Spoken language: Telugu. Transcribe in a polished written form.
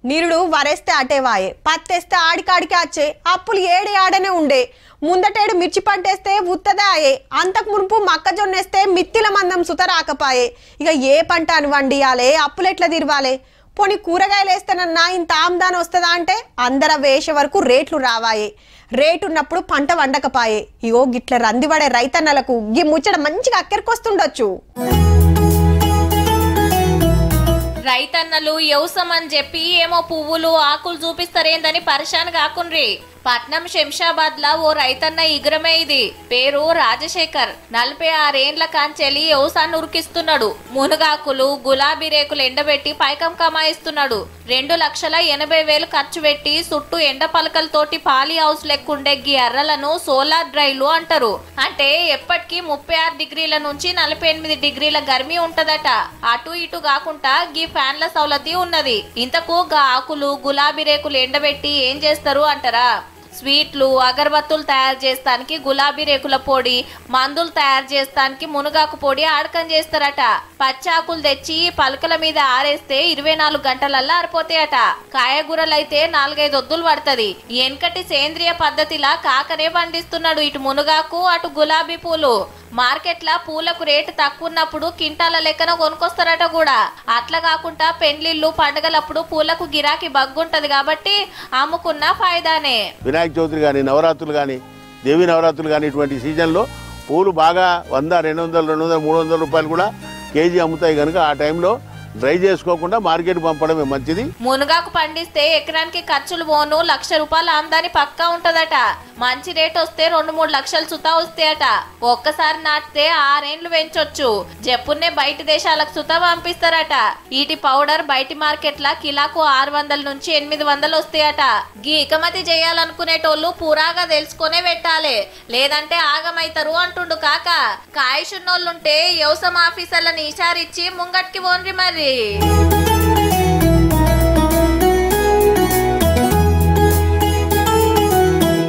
నిరుడు వరేస్తే అటేవాయే, పత్తేస్తే ఆడికాడికి వచ్చే, అప్పులు ఏడి ఆడనే ఉండే. ముందటేడు మిర్చి పంటేస్తే ఉత్తదే ఆయే, అంతకు మునుపు మొక్కజొన్నేస్తే మిత్తిల మందం సుత రాకపాయే. ఇక ఏ పంట అని వండియాలే, అప్పులు ఎట్లా తీరవాలే? పోనీ కూరగాయలు వేస్తేనన్నా ఇంత ఆమ్దాని వస్తుందా అంటే అందర వేసే వరకు రేట్లు రావాయే. రేటు ఉన్నప్పుడు పంట వండకపాయే. ఇగో గిట్ల రందిపడే రైతన్నలకు ఈ ముచ్చట మంచిగా అక్కరికొస్తుండొచ్చు. రైతన్నలు యవసమని చెప్పి ఏమో పువ్వులు ఆకులు చూపిస్తారేందని పరిశాన్ కాకుండ్రి. పట్నం శంషాబాద్ లా ఓ రైతన్న ఇగ్రమే ఇది. పేరు రాజశేఖర్. 46 ఏండ్ల కాంచెలి వ్యవసాయాన్ని ఉరికిస్తున్నాడు. మునగాకులు గులాబీ రేకులు ఎండబెట్టి పైకం కమాయిస్తున్నాడు. 2,80,000 ఖర్చు పెట్టి చుట్టూ ఎండ పలకలతోటి పాలీ హౌస్ లెక్కుండే గీ ఎర్రలను సోలార్ డ్రైలు అంటారు. అంటే ఎప్పటికీ 36 డిగ్రీల నుంచి 48 డిగ్రీల గర్మీ ఉంటదట. అటు ఇటు కాకుండా గీ ఫ్యాన్ల సౌలతి ఉన్నది. ఇంతకు గా ఆకులు గులాబీ రేకులు ఎండబెట్టి ఏం చేస్తారు అంటారా? స్వీట్లు అగరబత్తులు తయారు చేస్తానికి గులాబీ రేకుల పొడి, మందులు తయారు చేస్తానికి మునగాకు పొడి ఆడకం చేస్తారట. పచ్చాకులు తెచ్చి పలకల మీద ఆరేస్తే 24 గంటలల్లా ఆరిపోతాయట. కాయగూరలైతే 4-5 ఒద్దులు పడుతుంది. వెనకటి సేంద్రియ పద్ధతిలా కాకనే పండిస్తున్నాడు ఇటు మునగాకు అటు గులాబీ పూలు. మార్కెట్ల పూలకు రేటు తక్కువ ఉన్నప్పుడు కింటాల లెక్కన కొనుక్కొస్తారట కూడా. అట్లా కాకుండా పెండ్లిళ్ళు పండుగలప్పుడు పూలకు గిరాకీ బగ్గుంటది కాబట్టి అమ్ముకున్న ఫాయిదానే. వినాయక చవితి కానీ నవరాత్రులు కానీ దేవి నవరాత్రులు కానీ ఇటువంటి సీజన్లో పూలు బాగా 100, 200, 200, 300 రూపాయలు కూడా కేజీ అమ్ముతాయి కనుక ఆ టైంలో డ్రై చేసుకోకుండా మార్కెట్ పంపడమే మంచిది. మునగాకు పండిస్తే ఎకరానికి ఖర్చులు పోను 1,00,000 రూపాయల ఆమ్దాని పక్కా ఉంటదట. మంచి రేట్ వస్తే 2-3 లక్షలు సుతా వస్తాయట. ఒక్కసారి నాటితే 6 ఏండ్లు పెంచొచ్చు. జప్పున్నే బయట దేశాలకు సుతా పంపిస్తారట. వీటి పౌడర్ బయటి మార్కెట్ల కిలాకు 600 నుంచి 800 వస్తాయట. గీ ఇకమతి చేయాలనుకునేటోళ్ళు పూరాగా తెలుసుకునే పెట్టాలి, లేదంటే ఆగమైతారు అంటుండు కాక. కాయషున్నోళ్ళుంటే వ్యవసాయ ఆఫీసర్లను ఇషారిచ్చి ముంగట్కి పోన్రి మరి.